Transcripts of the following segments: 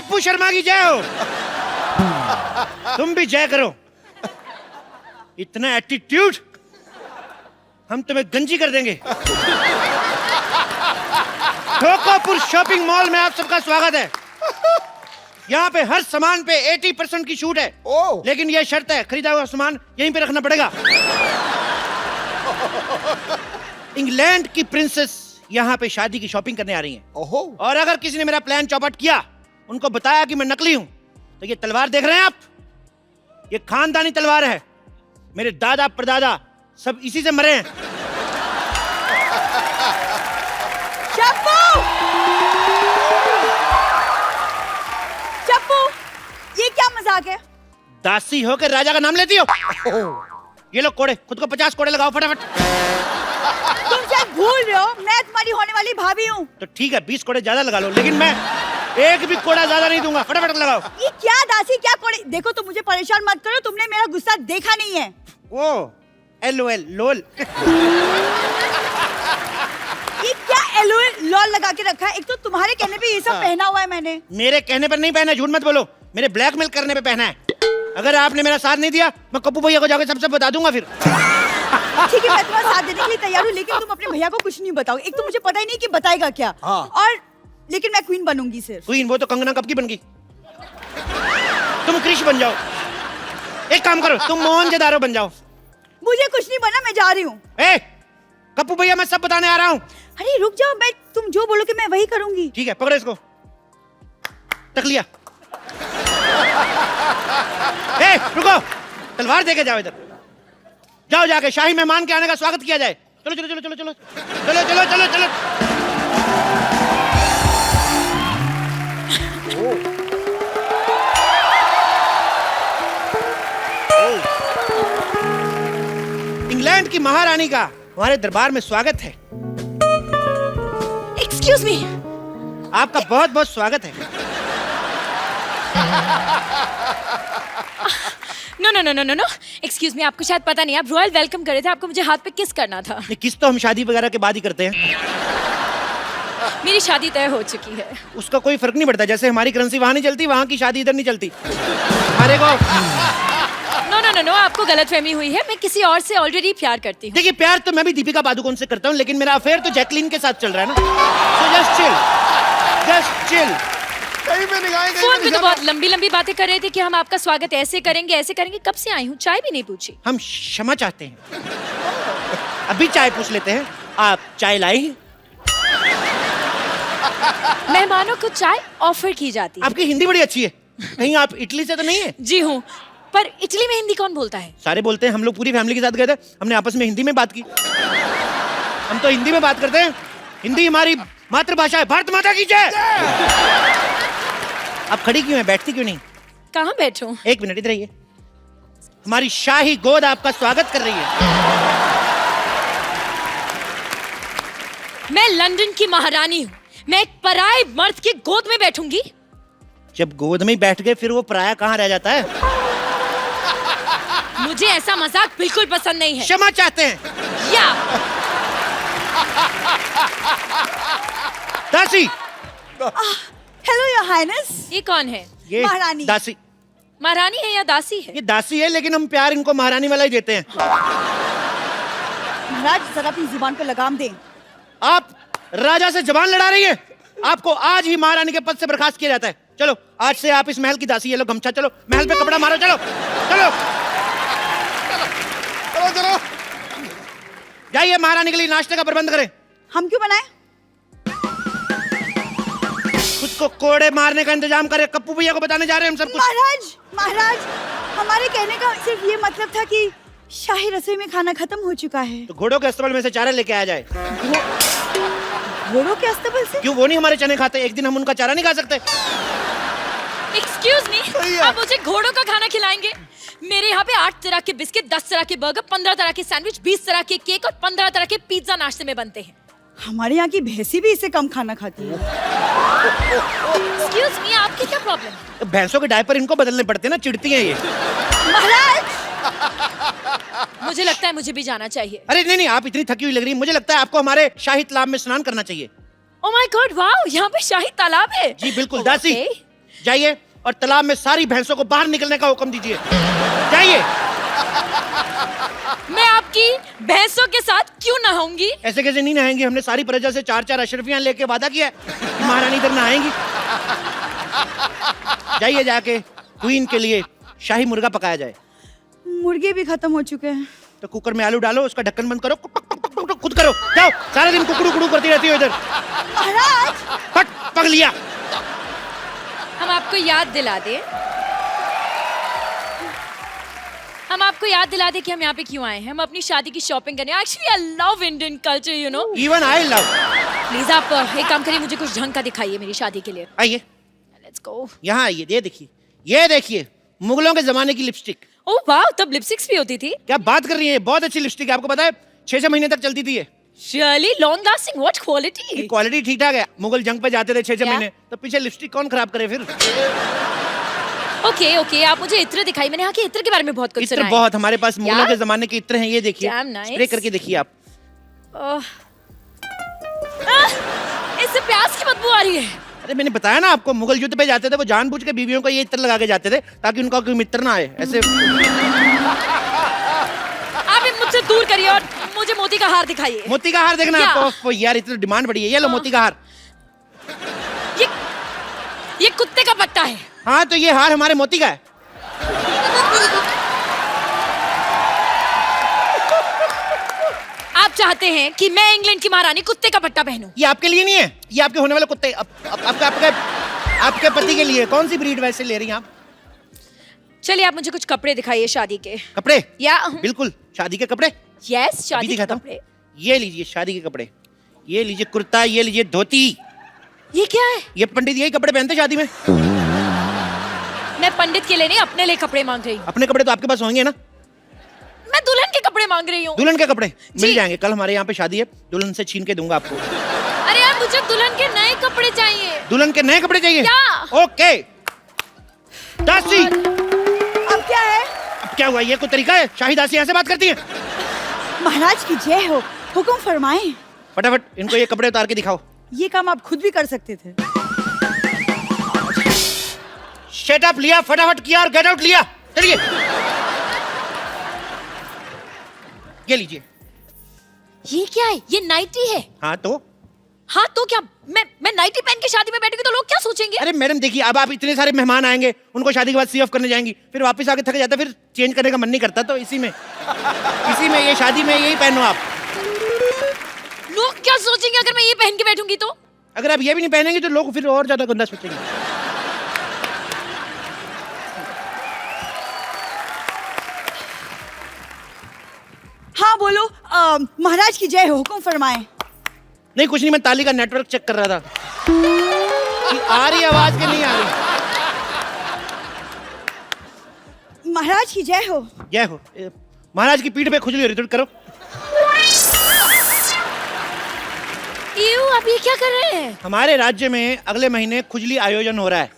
पप्पू शर्मा की जय हो। तुम भी जय करो। इतना एटीट्यूड, हम तुम्हें गंजी कर देंगे। ढोकापुर शॉपिंग मॉल में आप सबका स्वागत है। यहाँ पे हर सामान पे 80% की छूट है। लेकिन ये शर्त है, खरीदा हुआ सामान यहीं पे रखना पड़ेगा। इंग्लैंड की प्रिंसेस यहाँ पे शादी की शॉपिंग करने आ रही हैं। और अगर किसी ने मेरा प्लान चौपट किया, उनको बताया कि मैं नकली हूं, तो ये तलवार देख रहे हैं आप, ये खानदानी तलवार है। मेरे दादा परदादा सब इसी से मरे हैं। चप्पू! चप्पू, ये क्या मजाक है? दासी होकर राजा का नाम लेती हो? ये लो कोड़े, खुद को 50 कोड़े लगाओ फटाफट। तुम शायद भूल रहे हो, मैं तुम्हारी होने वाली भाभी हूँ। तो ठीक है, 20 कोड़े ज्यादा लगा लो, लेकिन मैं एक भी कोड़ा ज्यादा नहीं दूंगा। फटाफट लगाओ। ये क्या दासी, क्या कोड़े? देखो, तुम मुझे परेशान मत करो, तुमने मेरा गुस्सा देखा नहीं है। ओ LOL लोल। ये क्या LOL लॉल लगा के रखा है? एक तो तुम्हारे कहने पे ये सब पहना हुआ है मैंने। मेरे कहने पर नहीं पहना, झूठ मत बोलो। मेरे ब्लैकमेल करने पे पहना है। अगर आपने मेरा साथ नहीं दिया, मैं कप्पू भैया को जाकर सबसे बता दूंगा फिर। ठीक है, मैं तुम्हारा साथ देने के लिए तैयार हूँ, लेकिन तुम अपने भैया को कुछ नहीं बताओ। एक तो मुझे पता ही नहीं कि बताएगा क्या। और लेकिन मैं क्वीन बनूंगी सिर्फ। क्वीन? वो तो कंगना कब की बन गई। तुम क्रिश बन जाओ। एक काम करो, तुम मोहनजोदारो बन जाओ। मुझे कुछ नहीं बना, मैं जा रही हूँ। कप्पू भैया, मैं सब बताने आ रहा हूँ। अरे रुक जाओ, मैं तुम जो बोलोगे मैं वही करूंगी। ठीक है, पकड़ो इसको। तक लिया। रुको, तलवार देके जाओ इधर। जाओ, जाके शाही मेहमान के आने का स्वागत किया जाए। चलो चलो चलो चलो चलो चलो चलो चलो चलो। इंग्लैंड की महारानी का हमारे दरबार में स्वागत है। Excuse me. आपका बहुत बहुत स्वागत है। No no no no no no, excuse me, आपको शायद पता नहीं, आप रॉयल वेलकम कर रहे थे, आपको मुझे हाथ पे किस करना था। किस तो हम शादी वगैरह के बाद ही करते हैं। मेरी शादी तय हो चुकी है। उसका कोई फर्क नहीं पड़ता। जैसे हमारी करेंसी वहां नहीं चलती, वहां की शादी इधर नहीं चलती। हमारे को नो नो नो नो, आपको गलतफहमी हुई है, मैं किसी और से ऑलरेडी प्यार करती हूँ। देखिए, प्यार तो मैं भी दीपिका पादुकोण से करता हूँ, लेकिन मेरा अफेयर तो जैकलीन के साथ चल रहा है ना। So just chill, just chill। Phone पे तो बहुत लंबी लंबी बातें कर रहे थे कि हम आपका स्वागत ऐसे करेंगे ऐसे करेंगे। कब से आई हूँ, चाय भी नहीं पूछी। हम क्षमा चाहते हैं। अभी चाय पूछ लेते हैं। आप चाय लाई? मेहमानों को चाय ऑफर की जाती है। आपकी हिंदी बड़ी अच्छी है। कहीं आप इटली से तो नहीं है? जी हूँ, पर इटली में हिंदी कौन बोलता है? सारे बोलते हैं। हम लोग पूरी फैमिली के साथ गए थे, हमने आपस में हिंदी में बात की। हम तो हिंदी में बात करते हैं। हिंदी हमारी मातृभाषा है। भारत माता की जय। आप खड़ी क्यों हैं, बैठती क्यों नहीं? कहाँ बैठूं? एक मिनट इधर आइए। हमारी शाही गोद आपका स्वागत कर रही है। मैं लंदन की महारानी हूँ, मैं एक पराये मर्द की गोद में बैठूंगी? जब गोद में बैठ गए, फिर वो पराया कहाँ रह जाता है? मुझे ऐसा मजाक बिल्कुल पसंद नहीं है। क्षमा चाहते हैं। या दासी। Hello your highness. ये कौन है? ये महारानी। दासी। महारानी है या दासी है? ये दासी है, लेकिन हम प्यार इनको महारानी वाला ही देते हैं। महाराज, जरा अपनी जुबान पे लगाम दें। आप राजा से जबान लड़ा रही है। आपको आज ही महारानी के पद से बर्खास्त किया जाता है। चलो, आज से आप इस महल की दासी है। लो गमछा, चलो महल पे कपड़ा मारो। चलो चलो चलो चलो, जाइए महारानी के लिए नाश्ते का प्रबंध करें। हम क्यों बनाए? खुद को कोड़े मारने का इंतजाम करें। कप्पू भैया को बताने जा रहे हैं हम सब कुछ। महाराज, महाराज, हमारे कहने का सिर्फ ये मतलब था कि शाही रसोई में खाना खत्म हो चुका है। तो घोड़ों के अस्तबल में से चारा लेके आ जाए। घोड़ों के अस्तबल से? क्यों, वो नहीं हमारे चने खाते? एक दिन हम उनका चारा नहीं खा सकते? एक्सक्यूज मी, आप मुझे घोड़ों का खाना खिलाएंगे? मेरे यहाँ पे 8 तरह के बिस्किट, 10 तरह के बर्गर, 15 तरह के सैंडविच, 20 तरह के केक और 15 तरह के पिज्जा नाश्ते में बनते हैं। हमारे यहाँ की भैंसी भी इससे कम खाना खाती है। एक्सक्यूज मी, आपकी क्या प्रॉब्लम है? भैंसों के डायपर इनको बदलने पड़ते हैं ना, चिढ़ती हैं ये। महाराज, मुझे लगता है मुझे भी जाना चाहिए। अरे नहीं नहीं, आप इतनी थकी हुई लग रही है। मुझे लगता है आपको हमारे शाही तालाब में स्नान करना चाहिए। ओह माय गॉड, वाओ, यहाँ पे शाही तालाब है। जी बिल्कुल। दासी, जाइए और तालाब में सारी भैंसों को बाहर निकलने का हुक्म दीजिए। जाइए। मैं आपकी भैंसों के साथ क्यों नहाऊंगी? ऐसे कैसे नहीं नहाएंगी? हमने सारी प्रजा से 4-4 अशरफियां लेके वादा किया है महारानी इधर नहाएंगी। जाइए, जाके क्वीन के लिए शाही मुर्गा पकाया जाए। मुर्गे भी खत्म हो चुके हैं। तो कुकर में आलू डालो, उसका ढक्कन बंद करो, खुद करो। जाओ, सारा दिन कुकड़ू कुकड़ू करती रहती हो इधर। महाराज फट पक लिया। हम आपको याद दिला दें कि हम यहाँ पे क्यों आए हैं। हम अपनी शादी की शॉपिंग करने। Actually I love Indian culture, you know. Even I love. Please आप एक काम करिए, मुझे कुछ ढंग का दिखाइए मेरी शादी के लिए। आइए, लेट्स गो। यहाँ आइए। ये देखिए मुगलों के जमाने की लिपस्टिक। ओह वाह, तब लिपस्टिक्स भी होती थी? क्या बात कर रही है? बहुत अच्छी लिपस्टिक है। आपको पता है 6-6 महीने तक चलती थी ये। Really long lasting, what quality? Quality ठीक ठाक है। मुगल जंग पे जाते थे 6-6 क्या? महीने, तो पीछे लिपस्टिक कौन खराब करे फिर? ओके, आप मुझे इत्र दिखाई। मैंने यहाँ के इत्र के बारे में बहुत कुछ इत्र सुना है। बहुत, हमारे पास मुगलों के जमाने के इत्र हैं। ये देखिए, Damn nice. स्प्रे करके देखिए आप। इससे प्याज की बदबू आ रही है। अरे मैंने बताया ना आपको, मुगल युद्ध पे जाते थे वो जानबूझ के बीवियों को ये इत्र लगा के जाते थे ताकि उनका कोई मित्र ना आए। ऐसे आप मुझसे दूर करिए और मुझे मोती का हार दिखाइए। मोती का हार देखना है क्या? आपको? यार इतनी डिमांड बढ़ी है। ये लो मोती का हार। ये कुत्ते का पट्टा है। हाँ, तो ये हार हमारे मोती का है। आप चाहते हैं कि मैं इंग्लैंड की महारानी कुत्ते का पट्टा पहनूं? ये आपके लिए नहीं है, ये आपके होने वाले कुत्ते आपके पति के लिए। कौन सी ब्रीड वैसे ले रही हैं आप? चलिए आप मुझे कुछ कपड़े दिखाइए शादी के। कपड़े? या बिल्कुल, शादी के कपड़े। यस, शादी के दिखाता हूं। कपड़े। ये लीजिए शादी के कपड़े। ये लीजिए कुर्ता, ये लीजिए धोती। ये क्या है? ये पंडित यही कपड़े पहनते शादी में। मैं पंडित के लिए नहीं, अपने लिए कपड़े मांग रही हूँ। अपने कपड़े तो आपके पास होंगे ना? मैं दुल्हन के कपड़े मांग रही हूँ। दुल्हन के कपड़े मिल जी। जाएंगे। कल हमारे यहाँ पे शादी है, दुल्हन से छीन के दूंगा आपको। अरे यार, मुझे दुल्हन के नए कपड़े चाहिए। दुल्हन के नए कपड़े चाहिए? क्या? ओके। दासी, अब क्या है? अब क्या हुआ? ये कोई तरीका है? शाही दासी ऐसे बात करती है? महाराज की जय हो, हुक्म फरमाएं। फटाफट इनको ये कपड़े उतार के दिखाओ। ये काम आप खुद भी कर सकते थे। शट अप लिया, फटाफट किया और गेट आउट लिया। चलिए, ये लीजिए। ये क्या है? ये नाइटी है। हाँ तो क्या मैं नाइटी पहन के शादी में बैठूंगी तो लोग क्या सोचेंगे? अरे मैडम देखिए, अब आप इतने सारे मेहमान आएंगे, उनको शादी के बाद सी ऑफ करने जाएंगी, फिर वापस आके थक जाता, फिर चेंज करने का मन नहीं करता, तो इसी में ये शादी में यही पहनो आप। लोग क्या सोचेंगे अगर मैं ये पहन के बैठूंगी तो? अगर आप ये भी नहीं पहनेंगे तो लोग फिर और ज्यादा गंदा सोचेंगे। हाँ बोलो, महाराज की जय हो, हुक्म फरमाएं। नहीं कुछ नहीं, मैं ताली का नेटवर्क चेक कर रहा था कि आ रही आवाज कि नहीं आ रही। महाराज की जय हो। जय हो। महाराज की पीठ पे खुजली हो रही, थोड़ी करो। आप ये क्या कर रहे हैं? हमारे राज्य में अगले महीने खुजली आयोजन हो रहा है,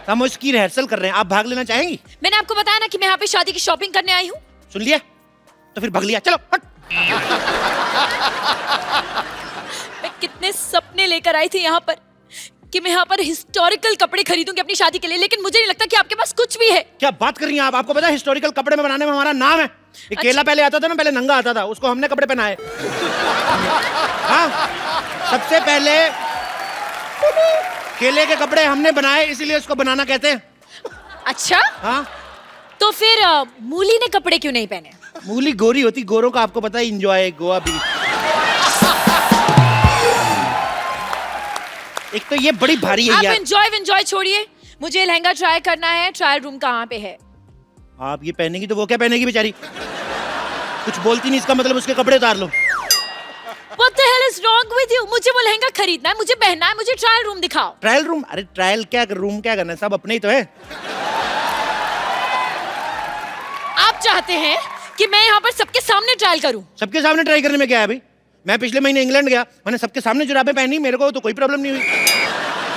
हम उसकी रिहर्सल कर रहे हैं। आप भाग लेना चाहेंगी? मैंने आपको बताया ना कि मैं यहाँ पे शादी की शॉपिंग करने आई हूँ। सुन लिया? तो फिर भाग लिया। चलो हट। मैं कितने सपने लेकर आई थी यहाँ पर कि मैं यहाँ पर हिस्टोरिकल कपड़े खरीदूंगी अपनी शादी के लिए, लेकिन मुझे नहीं लगता कि आपके पास कुछ भी है। क्या बात कर रही हैं आप? आपको पता है हिस्टोरिकल कपड़े में बनाने में हमारा नाम है। ये केला पहले आता था ना, पहले नंगा आता था, उसको हमने कपड़े पहनाए। हाँ, सबसे पहले केले के कपड़े हमने बनाए, इसीलिए उसको बनाना कहते हैं। अच्छा, हाँ, तो फिर मूली ने कपड़े क्यों नहीं पहने? मूली गोरी होती, गोरों का आपको पता है एंजॉय गोवा बीच। एक तो ये बड़ी भारी है आप यार। एंजॉय छोड़िए, मुझे लहंगा ट्राई करना है। ट्रायल रूम कहाँ पे है? आप ये पहनेगी तो वो क्या पहनेगी बेचारी? कुछ बोलती नहीं, इसका मतलब उसके कपड़े उतार लो। What the hell is wrong with you? मुझे वो लहंगा खरीदना है, मुझे पहनना है, मुझे ट्रायल रूम दिखाओ। Trial room? अरे ट्रायल क्या, रूम क्या करना है, सब अपने ही तो है। आप चाहते हैं कि मैं यहाँ पर सबके सामने ट्रायल करूं? सबके सामने ट्राई करने में क्या है अभी? मैं पिछले महीने इंग्लैंड गया, मैंने सबके सामने जुराबें पहनी, मेरे को तो कोई प्रॉब्लम नहीं हुई।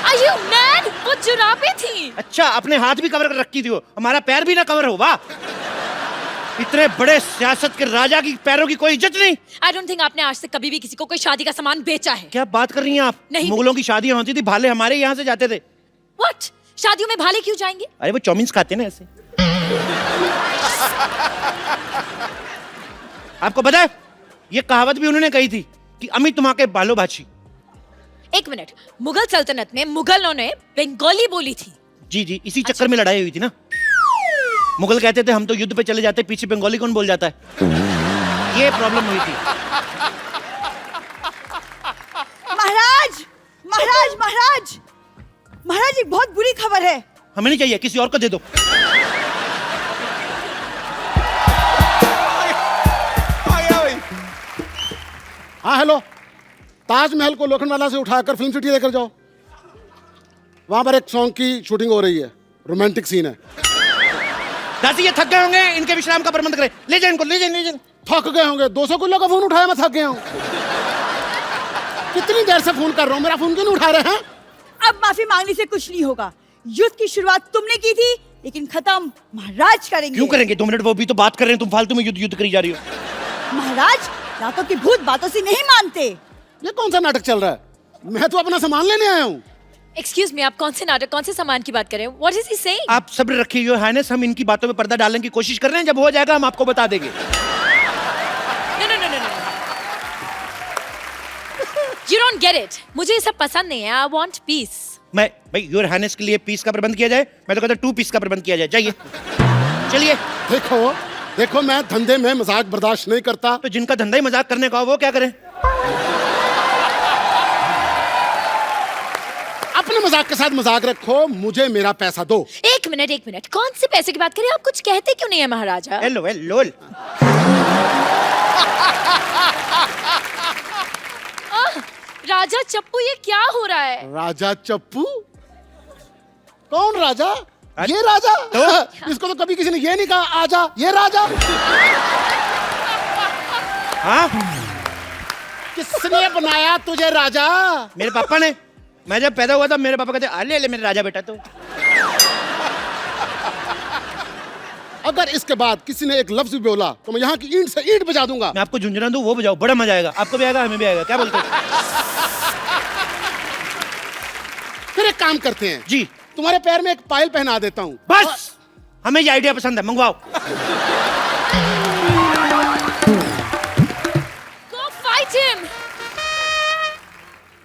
Are you mad? वो जुराबें थी। अच्छा, अपने हाथ भी कवर कर रखी थी वो, हमारा पैर भी ना कवर हो। वाह, इतने बड़े सियासत के राजा की पैरों की कोई इज्जत नहीं। I don't think आपने आज तक कभी भी किसी को कोई शादी का सामान बेचा है। क्या बात कर रही हैं आप? नहीं। मुगलों की शादियां होती थी, भाले हमारे यहाँ से जाते थे। What? शादियों में भाले क्यों जाएंगे? अरे वो चाउमीन खाते हैं ना ऐसे। आपको पता है ये कहावत भी उन्होंने कही थी कि अमी तुम्हारे बालो भाची। एक मिनट, मुगल सल्तनत में मुगलों ने बंगाली बोली थी। जी जी, इसी चक्कर में लड़ाई हुई थी ना। मुगल कहते थे हम तो युद्ध पे चले जाते, पीछे बंगाली कौन बोल जाता है, ये प्रॉब्लम हुई थी। महाराज महाराज महाराज महाराज, एक बहुत बुरी खबर है। हमें नहीं चाहिए, किसी और को दे दो। हाँ हेलो, ताजमहल को लोखंडवाला से उठाकर फिल्म सिटी लेकर जाओ। वहां पर एक सॉन्ग की शूटिंग हो रही है, रोमांटिक सीन है। दासी ये थक गए होंगे, इनके विश्राम का प्रबंध करें। ले जाए इनको, ले जाए, ले जाए। थक गए होंगे, 200 किलो का फोन उठाया, मैं थक गया हूँ। कितनी देर से फोन कर रहा हूँ, मेरा फोन क्यों नहीं उठा रहे हैं? अब माफी मांगने से कुछ नहीं होगा। युद्ध की शुरुआत तुमने की थी, लेकिन खत्म महाराज करेंगे। क्यों करेंगे? 2 मिनट, वो भी तो बात कर रहे हैं, तुम फालतू में युद्ध युद्ध करी जा रही हो। महाराज रातों की भूत बातों से नहीं मानते। ये कौन सा नाटक चल रहा है? मैं तो अपना सामान लेने आया हूँ। एक्सक्यूज मी, आप कौन से नाटक, कौन से सामान की बात कर रहे हैं? What is he saying? आप सब्र रखिए योर हाइनेस, हम इनकी बातों में पर्दा डालने की कोशिश कर रहे हैं, जब हो जाएगा हम आपको बता देंगे। No no no no no, you don't get it. मुझे ये सब पसंद नहीं है। I want peace. मैं भाई योर हाइनेस के लिए पीस का प्रबंध किया जाए, मैं तो कहता 2 पीस का प्रबंध किया जाए। जाइए, चलिए। देखो देखो, मैं धंधे में मजाक बर्दाश्त नहीं करता। तो जिनका धंधा ही मजाक करने का हो वो क्या करें? अपने मजाक के साथ मजाक रखो, मुझे मेरा पैसा दो। एक मिनट, कौन से पैसे की बात करें? आप कुछ कहते क्यों नहीं है महाराजा? Hello hello. राजा चप्पू, ये क्या हो रहा है? राजा चप्पू? कौन राजा? ये राजा? तो? इसको तो कभी किसी ने ये नहीं कहा आजा, ये राजा। हाँ, किसने बनाया तुझे राजा? मेरे पापा ने। मैं जब पैदा हुआ था मेरे पापा कहते ले ले मेरे राजा बेटा। तो अगर इसके बाद किसी ने एक लफ्ज भी बोला तो मैं यहाँ की ईंट से ईंट बजा दूंगा। मैं आपको झुंझुना दूं, वो बजाओ, बड़ा मजा आएगा। आपको भी आएगा, हमें भी आएगा। क्या बोलते हो? फिर एक काम करते हैं जी, तुम्हारे पैर में एक पायल पहना देता हूँ। बस हमें ये आइडिया पसंद है, मंगवाओ। Go fight him!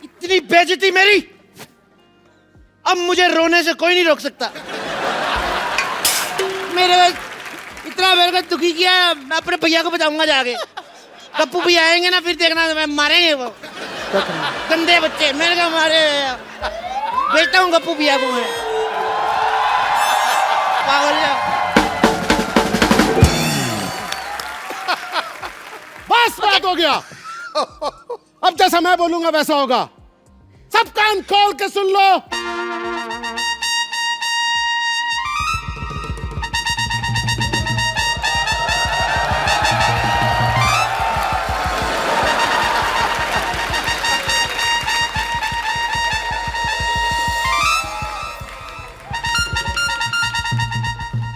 इतनी बेइज्जती मेरी, अब मुझे रोने से कोई नहीं रोक सकता। इतना मेरे को दुखी किया, मैं अपने भैया को बताऊंगा जाके। कप्पू भी आएंगे ना, फिर देखना मैं मारेंगे वो गंदे बच्चे। मेरे को मारे, बेचता हूँ गप्पू भैया को मैं। पागल है। बस बात हो गया। अब जैसा मैं बोलूंगा वैसा होगा। सब कान खोल के सुन लो।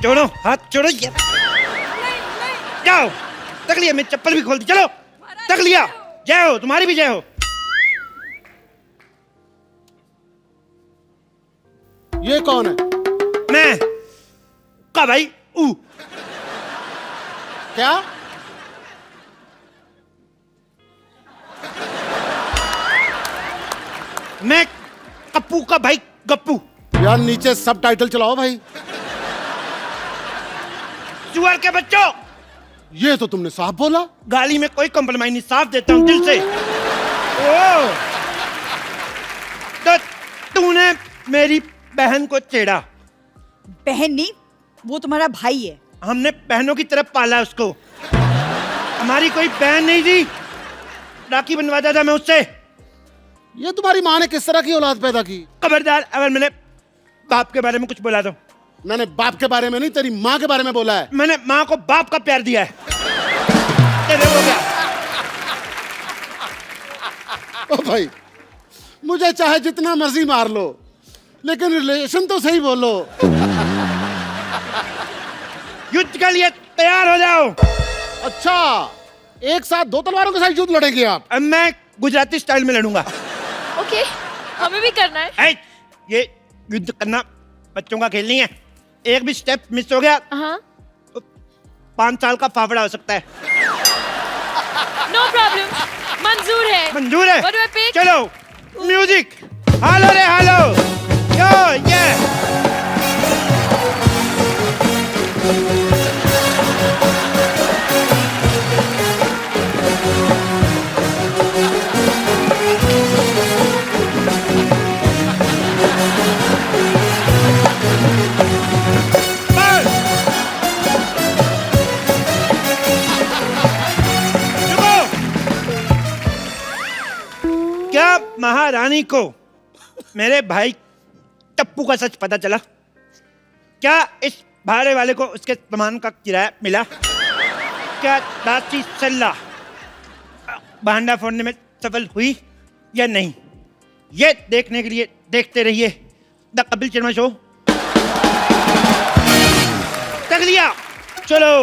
छोड़ो हाथ, छोड़ो यार। जाओ, तक लिया, मैं चप्पल भी खोल दी। चलो, तक लिया। जय हो, तुम्हारी भी जय हो। ये कौन है? मैं का भाई ऊ। क्या? मैं कप्पू का भाई गप्पू। यार नीचे सब टाइटल चलाओ भाई। सुअर के बच्चों, ये तो तुमने साफ बोला। गाली में कोई कॉम्प्रोमाइज नहीं, साफ देता हूं दिल से। ओ, तो तूने मेरी बहन को छेड़ा। बहन नहीं, वो तुम्हारा भाई है। हमने बहनों की तरफ पाला उसको। हमारी कोई बहन नहीं थी, राखी बनवाता था मैं उससे। ये तुम्हारी माँ ने किस तरह की औलाद पैदा की? खबरदार अगर मैंने बाप के बारे में कुछ बोला तो। मैंने बाप के बारे में नहीं, तेरी माँ के बारे में बोला है। मैंने माँ को बाप का प्यार दिया है। तेरे हो गया। ओ भाई, मुझे चाहे जितना मर्जी मार लो, लेकिन रिलेशन तो सही बोलो। युद्ध के लिए तैयार हो जाओ। अच्छा, एक साथ 2 तलवारों के साथ युद्ध लड़ेंगे आप? अब मैं गुजराती स्टाइल में लड़ूंगा। ओके, हमें भी करना है। ये युद्ध करना बच्चों का खेल नहीं है। एक भी स्टेप मिस हो गया हाँ 5 साल का फाफड़ा हो सकता है। नो प्रॉब्लम, मंजूर है। मंजूर है? What do I pick? चलो म्यूजिक, हालो रे हालो, यो ये क्या महारानी को मेरे भाई टप्पू का सच पता चला? क्या इस भाड़े वाले को उसके सामान का किराया मिला? क्या दासी सल्ला भांडा फोड़ने में सफल हुई या नहीं? ये देखने के लिए देखते रहिए द कपिल शर्मा शो। तक लिया, चलो।